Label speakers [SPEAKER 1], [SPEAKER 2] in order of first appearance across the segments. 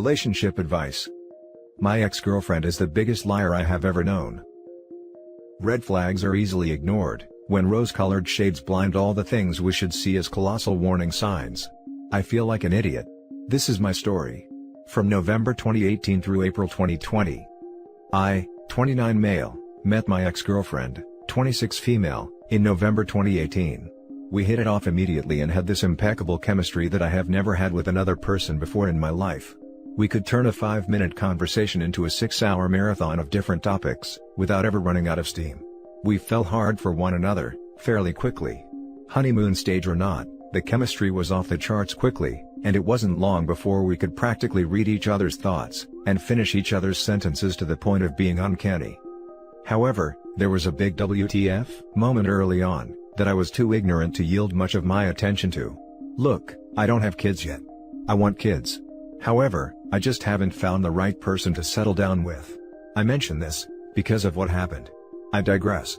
[SPEAKER 1] Relationship advice. My ex-girlfriend is the biggest liar I have ever known. Red flags are easily ignored, when rose-colored shades blind all the things we should see as colossal warning signs. I feel like an idiot. This is my story. From November 2018 through April 2020. I, 29 male, met my ex-girlfriend, 26 female, in November 2018. We hit it off immediately and had this impeccable chemistry that I have never had with another person before in my life. We could turn a 5-minute conversation into a 6-hour marathon of different topics, without ever running out of steam. We fell hard for one another, fairly quickly. Honeymoon stage or not, the chemistry was off the charts quickly, and it wasn't long before we could practically read each other's thoughts, and finish each other's sentences to the point of being uncanny. However, there was a big WTF moment early on, that I was too ignorant to yield much of my attention to. Look, I don't have kids yet. I want kids. However, I just haven't found the right person to settle down with. I mention this, because of what happened. I digress.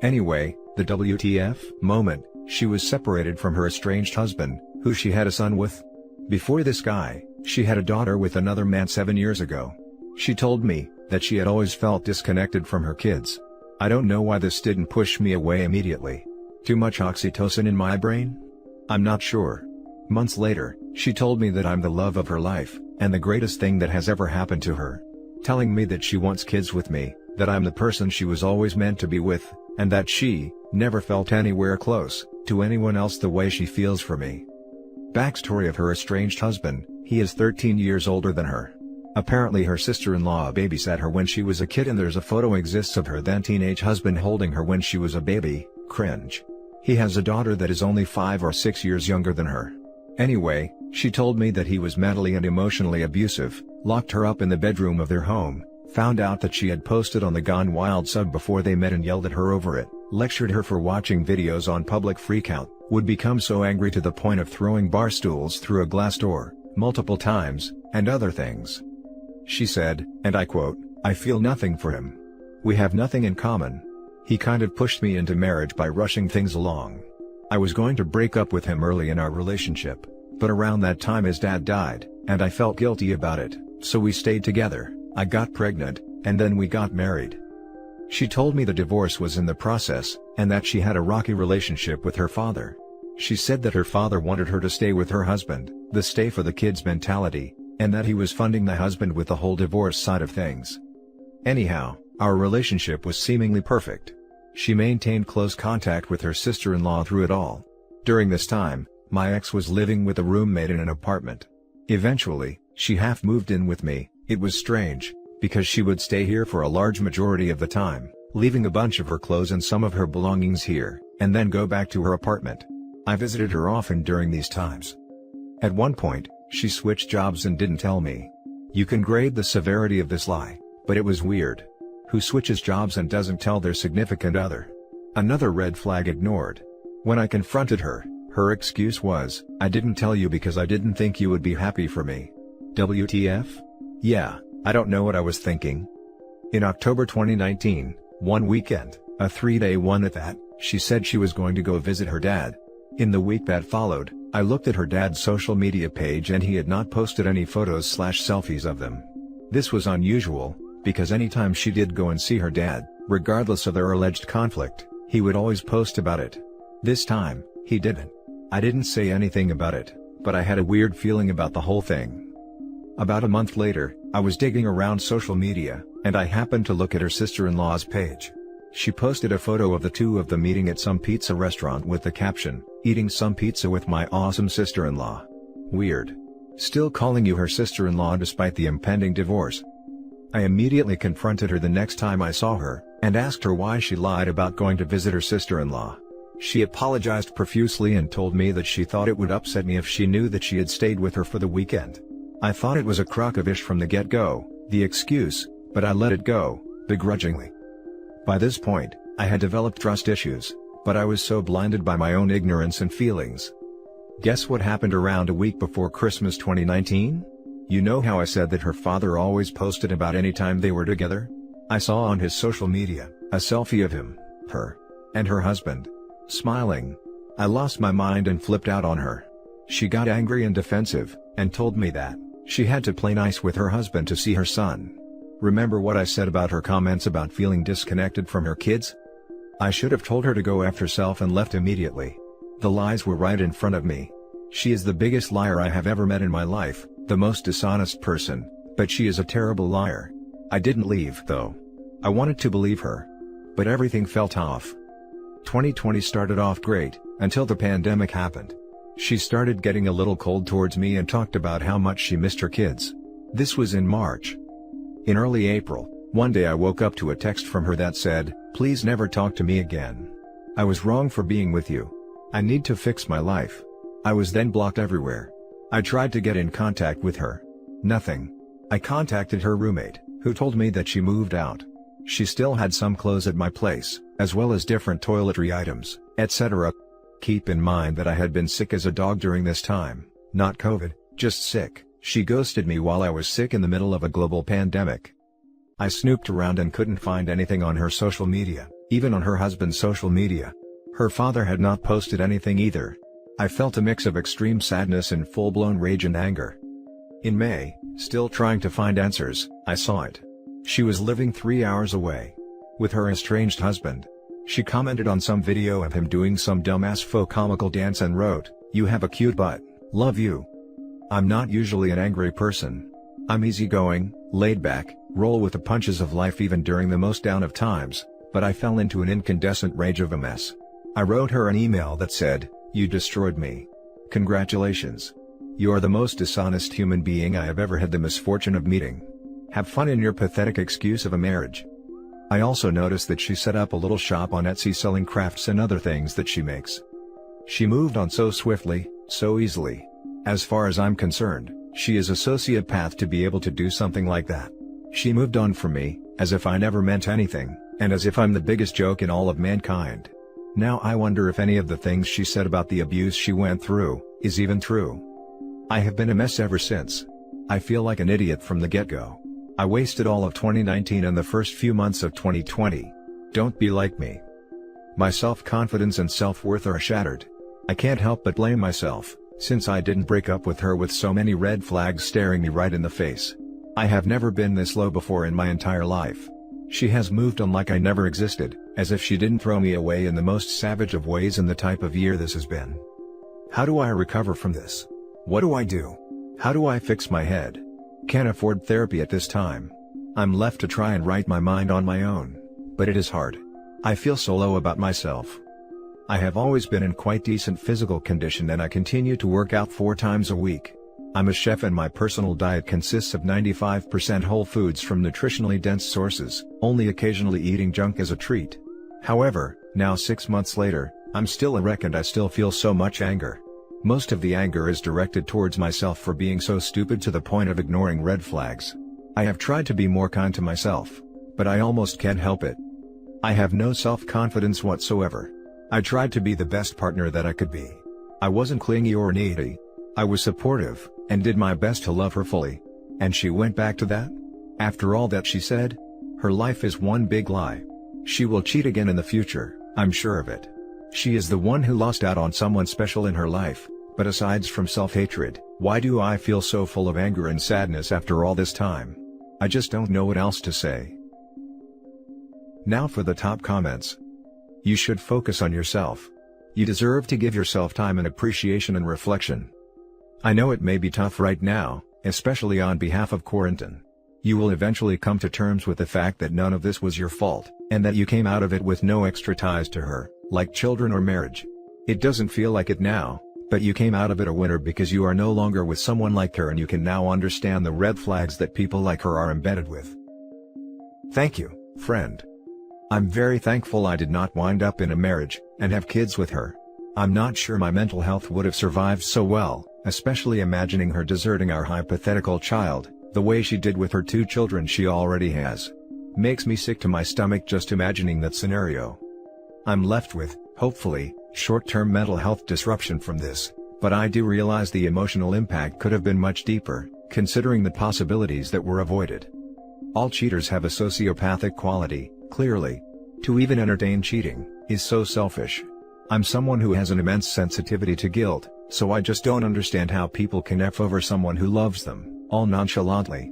[SPEAKER 1] Anyway, the WTF moment, she was separated from her estranged husband, who she had a son with. Before this guy, she had a daughter with another man 7 years ago. She told me that she had always felt disconnected from her kids. I don't know why this didn't push me away immediately. Too much oxytocin in my brain? I'm not sure. Months later, she told me that I'm the love of her life, and the greatest thing that has ever happened to her. Telling me that she wants kids with me, that I'm the person she was always meant to be with, and that she never felt anywhere close to anyone else the way she feels for me. Backstory of her estranged husband: he is 13 years older than her. Apparently her sister-in-law babysat her when she was a kid, and there's a photo exists of her then teenage husband holding her when she was a baby. Cringe. He has a daughter that is only 5 or 6 years younger than her. Anyway, she told me that he was mentally and emotionally abusive, locked her up in the bedroom of their home, found out that she had posted on the Gone Wild sub before they met and yelled at her over it, lectured her for watching videos on public freakout, would become so angry to the point of throwing bar stools through a glass door, multiple times, and other things. She said, and I quote, "I feel nothing for him. We have nothing in common. He kind of pushed me into marriage by rushing things along. I was going to break up with him early in our relationship, but around that time his dad died, and I felt guilty about it, so we stayed together. I got pregnant, and then we got married." She told me the divorce was in the process, and that she had a rocky relationship with her father. She said that her father wanted her to stay with her husband, the stay for the kids mentality, and that he was funding the husband with the whole divorce side of things. Anyhow, our relationship was seemingly perfect. She maintained close contact with her sister-in-law through it all. During this time, my ex was living with a roommate in an apartment. Eventually, she half moved in with me. It was strange, because she would stay here for a large majority of the time, leaving a bunch of her clothes and some of her belongings here, and then go back to her apartment. I visited her often during these times. At one point, she switched jobs and didn't tell me. You can grade the severity of this lie, but it was weird. Who switches jobs and doesn't tell their significant other? Another red flag ignored. When I confronted her, her excuse was, "I didn't tell you because I didn't think you would be happy for me." WTF? Yeah, I don't know what I was thinking. In October 2019, one weekend, a 3-day one at that, she said she was going to go visit her dad. In the week that followed, I looked at her dad's social media page and he had not posted any photos/selfies of them. This was unusual, because anytime she did go and see her dad, regardless of their alleged conflict, he would always post about it. This time, he didn't. I didn't say anything about it, but I had a weird feeling about the whole thing. About a month later, I was digging around social media, and I happened to look at her sister-in-law's page. She posted a photo of the two of them meeting at some pizza restaurant with the caption, "Eating some pizza with my awesome sister-in-law." Weird. Still calling you her sister-in-law despite the impending divorce. I immediately confronted her the next time I saw her, and asked her why she lied about going to visit her sister-in-law. She apologized profusely and told me that she thought it would upset me if she knew that she had stayed with her for the weekend. I thought it was a crock of ish from the get-go, the excuse, but I let it go, begrudgingly. By this point, I had developed trust issues, but I was so blinded by my own ignorance and feelings. Guess what happened around a week before Christmas 2019? You know how I said that her father always posted about any time they were together? I saw on his social media, a selfie of him, her, and her husband, smiling. I lost my mind and flipped out on her. She got angry and defensive, and told me that She had to play nice with her husband to see her son. Remember what I said about her comments about feeling disconnected from her kids? I should have told her to go F herself and left immediately. The lies were right in front of me. She is the biggest liar I have ever met in my life, the most dishonest person, but she is a terrible liar. I didn't leave though. I wanted to believe her. But everything felt off. 2020 started off great, until the pandemic happened. She started getting a little cold towards me and talked about how much she missed her kids. This was in March. In early April, one day I woke up to a text from her that said, "Please never talk to me again. I was wrong for being with you. I need to fix my life." I was then blocked everywhere. I tried to get in contact with her. Nothing. I contacted her roommate, who told me that she moved out. She still had some clothes at my place, as well as different toiletry items, etc. Keep in mind that I had been sick as a dog during this time, not COVID, just sick. She ghosted me while I was sick in the middle of a global pandemic. I snooped around and couldn't find anything on her social media, even on her husband's social media. Her father had not posted anything either. I felt a mix of extreme sadness and full-blown rage and anger. In May, still trying to find answers, I saw it. She was living 3 hours away with her estranged husband. She commented on some video of him doing some dumbass faux comical dance and wrote, "You have a cute butt, love you." I'm not usually an angry person. I'm easygoing, laid back, roll with the punches of life even during the most down of times, but I fell into an incandescent rage of a mess. I wrote her an email that said, "You destroyed me. Congratulations. You are the most dishonest human being I have ever had the misfortune of meeting. Have fun in your pathetic excuse of a marriage." I also noticed that she set up a little shop on Etsy selling crafts and other things that she makes. She moved on so swiftly, so easily. As far as I'm concerned, she is a sociopath to be able to do something like that. She moved on from me, as if I never meant anything, and as if I'm the biggest joke in all of mankind. Now I wonder if any of the things she said about the abuse she went through, is even true. I have been a mess ever since. I feel like an idiot from the get-go. I wasted all of 2019 and the first few months of 2020. Don't be like me. My self-confidence and self-worth are shattered. I can't help but blame myself, since I didn't break up with her with so many red flags staring me right in the face. I have never been this low before in my entire life. She has moved on like I never existed, as if she didn't throw me away in the most savage of ways in the type of year this has been. How do I recover from this? What do I do? How do I fix my head? Can't afford therapy at this time. I'm left to try and write my mind on my own, but it is hard. I feel so low about myself. I have always been in quite decent physical condition and I continue to work out 4 times a week. I'm a chef and my personal diet consists of 95% whole foods from nutritionally dense sources, only occasionally eating junk as a treat. However, now 6 months later, I'm still a wreck and I still feel so much anger. Most of the anger is directed towards myself for being so stupid to the point of ignoring red flags. I have tried to be more kind to myself, but I almost can't help it. I have no self-confidence whatsoever. I tried to be the best partner that I could be. I wasn't clingy or needy. I was supportive, and did my best to love her fully. And she went back to that? After all that she said? Her life is one big lie. She will cheat again in the future, I'm sure of it. She is the one who lost out on someone special in her life, but aside from self-hatred, why do I feel so full of anger and sadness after all this time? I just don't know what else to say. Now for the top comments. You should focus on yourself. You deserve to give yourself time and appreciation and reflection. I know it may be tough right now, especially on behalf of quarantine. You will eventually come to terms with the fact that none of this was your fault, and that you came out of it with no extra ties to her, like children or marriage. It doesn't feel like it now, but you came out of it a winner because you are no longer with someone like her and you can now understand the red flags that people like her are embedded with. Thank you, friend. I'm very thankful I did not wind up in a marriage, and have kids with her. I'm not sure my mental health would have survived so well, especially imagining her deserting our hypothetical child, the way she did with her 2 children she already has. Makes me sick to my stomach just imagining that scenario. I'm left with, hopefully, short-term mental health disruption from this, but I do realize the emotional impact could have been much deeper, considering the possibilities that were avoided. All cheaters have a sociopathic quality, clearly. To even entertain cheating, is so selfish. I'm someone who has an immense sensitivity to guilt, so I just don't understand how people can F over someone who loves them. all nonchalantly.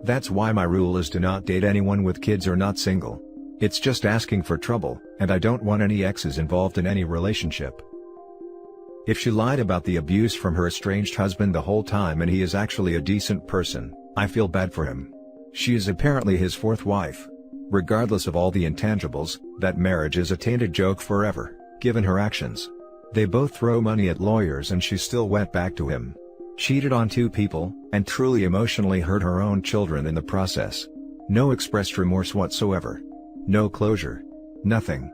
[SPEAKER 1] That's why my rule is to not date anyone with kids or not single. It's just asking for trouble, and I don't want any exes involved in any relationship. If she lied about the abuse from her estranged husband the whole time and he is actually a decent person, I feel bad for him. She is apparently his fourth wife. Regardless of all the intangibles, that marriage is a tainted joke forever, given her actions. They both throw money at lawyers and she still went back to him. Cheated on 2 people, and truly emotionally hurt her own children in the process. No expressed remorse whatsoever. No closure. Nothing.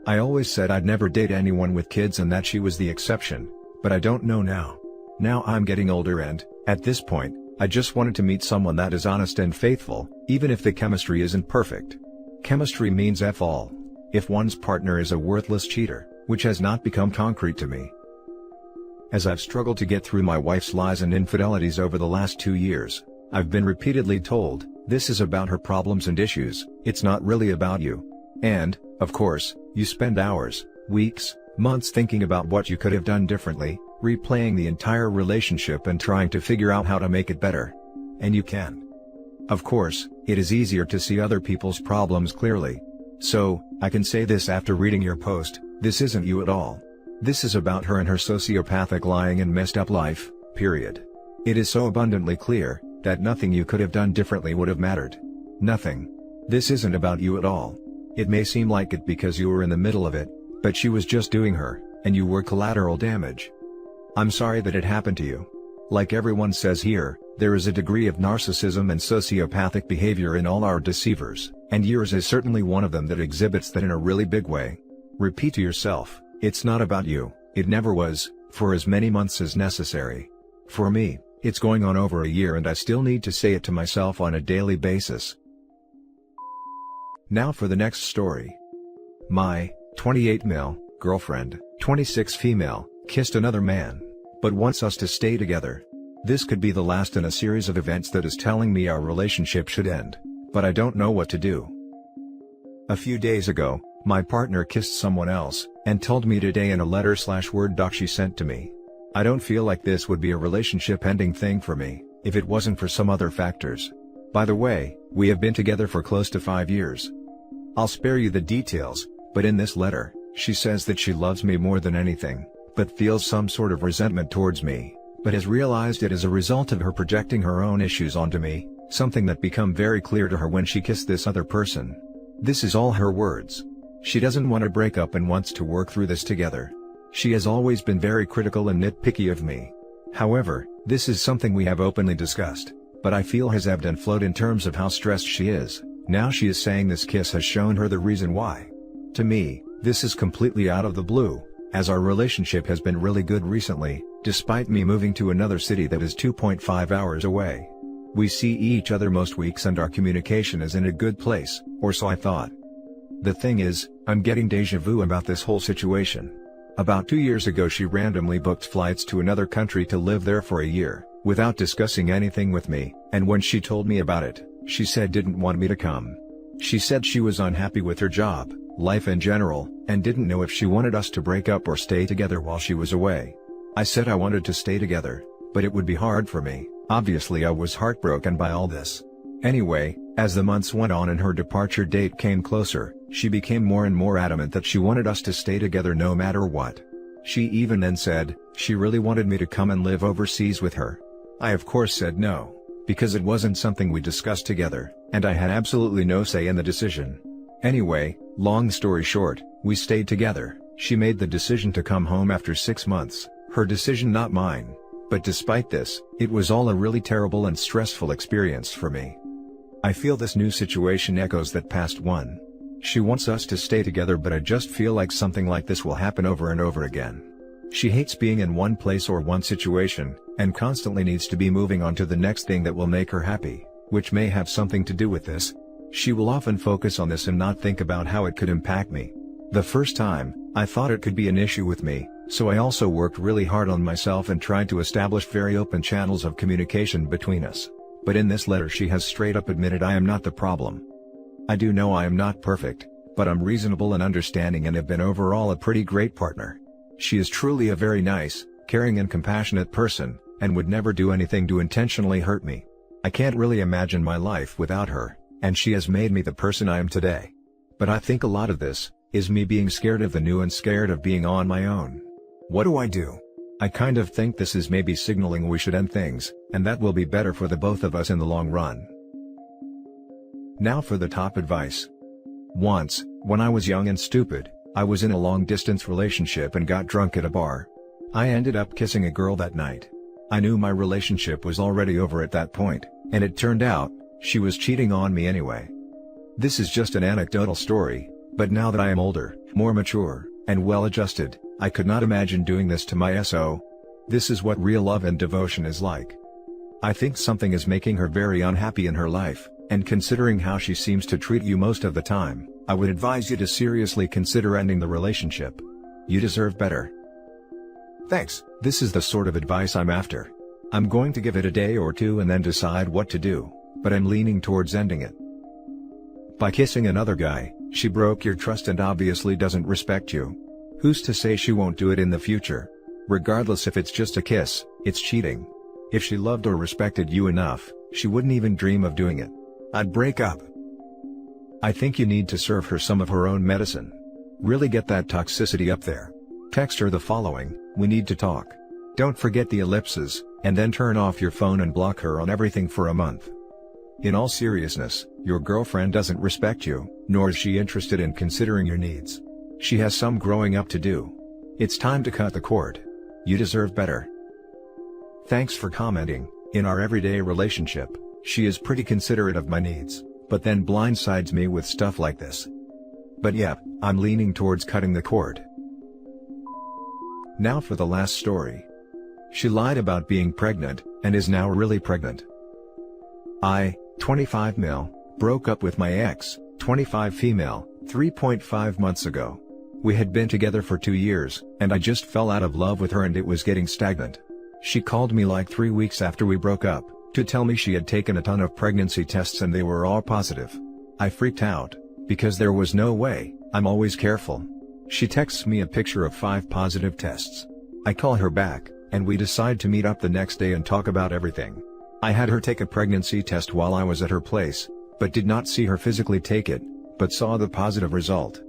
[SPEAKER 1] I always said I'd never date anyone with kids and that she was the exception, but I don't know now. Now I'm getting older and, at this point, I just wanted to meet someone that is honest and faithful, even if the chemistry isn't perfect. Chemistry means F all. If one's partner is a worthless cheater, which has not become concrete to me. As I've struggled to get through my wife's lies and infidelities over the last 2 years, I've been repeatedly told, this is about her problems and issues, it's not really about you. And, of course, you spend hours, weeks, months thinking about what you could have done differently, replaying the entire relationship and trying to figure out how to make it better. And you can. Of course, it is easier to see other people's problems clearly. So, I can say this after reading your post, this isn't you at all. This is about her and her sociopathic lying and messed up life, period. It is so abundantly clear, that nothing you could have done differently would have mattered. Nothing. This isn't about you at all. It may seem like it because you were in the middle of it, but she was just doing her, and you were collateral damage. I'm sorry that it happened to you. Like everyone says here, there is a degree of narcissism and sociopathic behavior in all our deceivers, and yours is certainly one of them that exhibits that in a really big way. Repeat to yourself, it's not about you, it never was, for as many months as necessary. For me, it's going on over a year and I still need to say it to myself on a daily basis. Now for the next story. My 28 male girlfriend, 26 female, kissed another man, but wants us to stay together. This could be the last in a series of events that is telling me our relationship should end, but I don't know what to do. A few days ago, my partner kissed someone else, and told me today in a letter/Word doc she sent to me. I don't feel like this would be a relationship-ending thing for me, if it wasn't for some other factors. By the way, we have been together for close to 5 years. I'll spare you the details, but in this letter, she says that she loves me more than anything, but feels some sort of resentment towards me, but has realized it as a result of her projecting her own issues onto me, something that became very clear to her when she kissed this other person. This is all her words. She doesn't want to break up and wants to work through this together. She has always been very critical and nitpicky of me. However, this is something we have openly discussed, but I feel has ebbed and flowed in terms of how stressed she is. Now she is saying this kiss has shown her the reason why. To me, this is completely out of the blue, as our relationship has been really good recently, despite me moving to another city that is 2.5 hours away. We see each other most weeks and our communication is in a good place, or so I thought. The thing is, I'm getting deja vu about this whole situation. About 2 years ago she randomly booked flights to another country to live there for a year, without discussing anything with me, and when she told me about it, she said didn't want me to come. She said she was unhappy with her job, life in general, and didn't know if she wanted us to break up or stay together while she was away. I said I wanted to stay together, but it would be hard for me. Obviously I was heartbroken by all this. Anyway, as the months went on and her departure date came closer, she became more and more adamant that she wanted us to stay together no matter what. She even then said, she really wanted me to come and live overseas with her. I of course said no, because it wasn't something we discussed together, and I had absolutely no say in the decision. Anyway, long story short, we stayed together. She made the decision to come home after 6 months, her decision not mine. But despite this, it was all a really terrible and stressful experience for me. I feel this new situation echoes that past one. She wants us to stay together, but I just feel like something like this will happen over and over again. She hates being in one place or one situation, and constantly needs to be moving on to the next thing that will make her happy, which may have something to do with this. She will often focus on this and not think about how it could impact me. The first time, I thought it could be an issue with me, so I also worked really hard on myself and tried to establish very open channels of communication between us. But in this letter she has straight up admitted I am not the problem. I do know I am not perfect, but I'm reasonable and understanding and have been overall a pretty great partner. She is truly a very nice, caring and compassionate person, and would never do anything to intentionally hurt me. I can't really imagine my life without her, and she has made me the person I am today. But I think a lot of this is me being scared of the new and scared of being on my own. What do I do? I kind of think this is maybe signaling we should end things, and that will be better for the both of us in the long run. Now for the top advice. Once, when I was young and stupid, I was in a long-distance relationship and got drunk at a bar. I ended up kissing a girl that night. I knew my relationship was already over at that point, and it turned out, she was cheating on me anyway. This is just an anecdotal story, but now that I am older, more mature, and well-adjusted, I could not imagine doing this to my SO. This is what real love and devotion is like. I think something is making her very unhappy in her life, and considering how she seems to treat you most of the time, I would advise you to seriously consider ending the relationship. You deserve better. Thanks, this is the sort of advice I'm after. I'm going to give it a day or two and then decide what to do, but I'm leaning towards ending it. By kissing another guy, she broke your trust and obviously doesn't respect you. Who's to say she won't do it in the future? Regardless if it's just a kiss, it's cheating. If she loved or respected you enough, she wouldn't even dream of doing it. I'd break up. I think you need to serve her some of her own medicine. Really get that toxicity up there. Text her the following: "We need to talk." Don't forget the ellipses, and then turn off your phone and block her on everything for a month. In all seriousness, your girlfriend doesn't respect you, nor is she interested in considering your needs. She has some growing up to do. It's time to cut the cord. You deserve better. Thanks for commenting. In our everyday relationship, she is pretty considerate of my needs, but then blindsides me with stuff like this. But yep, I'm leaning towards cutting the cord. Now for the last story. She lied about being pregnant, and is now really pregnant. I, 25 male, broke up with my ex, 25 female, 3.5 months ago. We had been together for 2 years, and I just fell out of love with her and it was getting stagnant. She called me like 3 weeks after we broke up, to tell me she had taken a ton of pregnancy tests and they were all positive. I freaked out, because there was no way. I'm always careful. She texts me a picture of 5 positive tests. I call her back, and we decide to meet up the next day and talk about everything. I had her take a pregnancy test while I was at her place, but did not see her physically take it, but saw the positive result.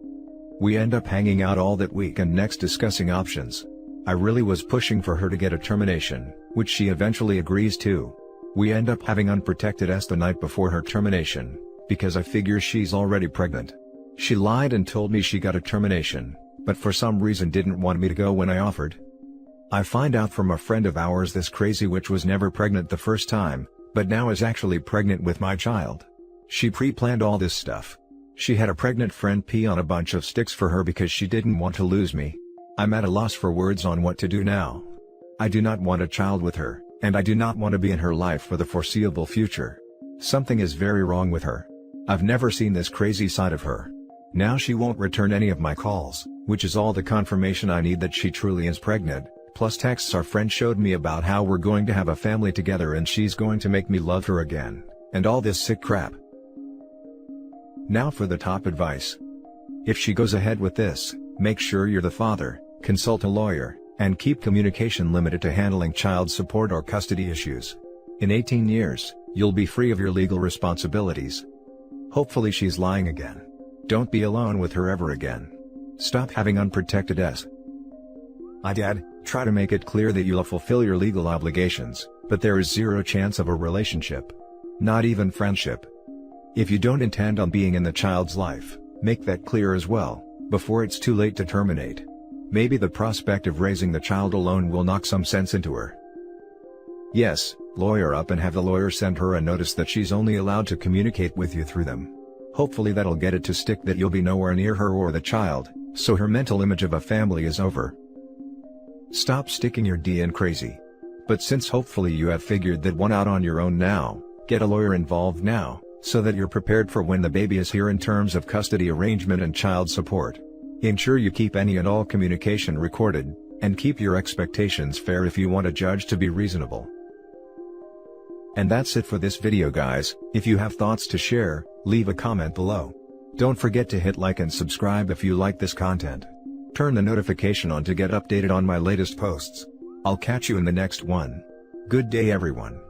[SPEAKER 1] We end up hanging out all that week and next discussing options. I really was pushing for her to get a termination, which she eventually agrees to. We end up having unprotected sex the night before her termination, because I figure she's already pregnant. She lied and told me she got a termination, but for some reason didn't want me to go when I offered. I find out from a friend of ours this crazy witch was never pregnant the first time, but now is actually pregnant with my child. She pre-planned all this stuff. She had a pregnant friend pee on a bunch of sticks for her because she didn't want to lose me. I'm at a loss for words on what to do now. I do not want a child with her, and I do not want to be in her life for the foreseeable future. Something is very wrong with her. I've never seen this crazy side of her. Now she won't return any of my calls, which is all the confirmation I need that she truly is pregnant, plus texts our friend showed me about how we're going to have a family together and she's going to make me love her again, and all this sick crap. Now for the top advice. If she goes ahead with this, make sure you're the father, consult a lawyer, and keep communication limited to handling child support or custody issues. In 18 years, you'll be free of your legal responsibilities. Hopefully she's lying again. Don't be alone with her ever again. Stop having unprotected sex. Dad, try to make it clear that you'll fulfill your legal obligations, but there is zero chance of a relationship. Not even friendship. If you don't intend on being in the child's life, make that clear as well, before it's too late to terminate. Maybe the prospect of raising the child alone will knock some sense into her. Yes, lawyer up and have the lawyer send her a notice that she's only allowed to communicate with you through them. Hopefully that'll get it to stick that you'll be nowhere near her or the child, so her mental image of a family is over. Stop sticking your D in crazy. But since hopefully you have figured that one out on your own now, get a lawyer involved now, so that you're prepared for when the baby is here in terms of custody arrangement and child support. Ensure you keep any and all communication recorded, and keep your expectations fair if you want a judge to be reasonable. And that's it for this video guys. If you have thoughts to share, leave a comment below. Don't forget to hit like and subscribe if you like this content. Turn the notification on to get updated on my latest posts. I'll catch you in the next one. Good day everyone.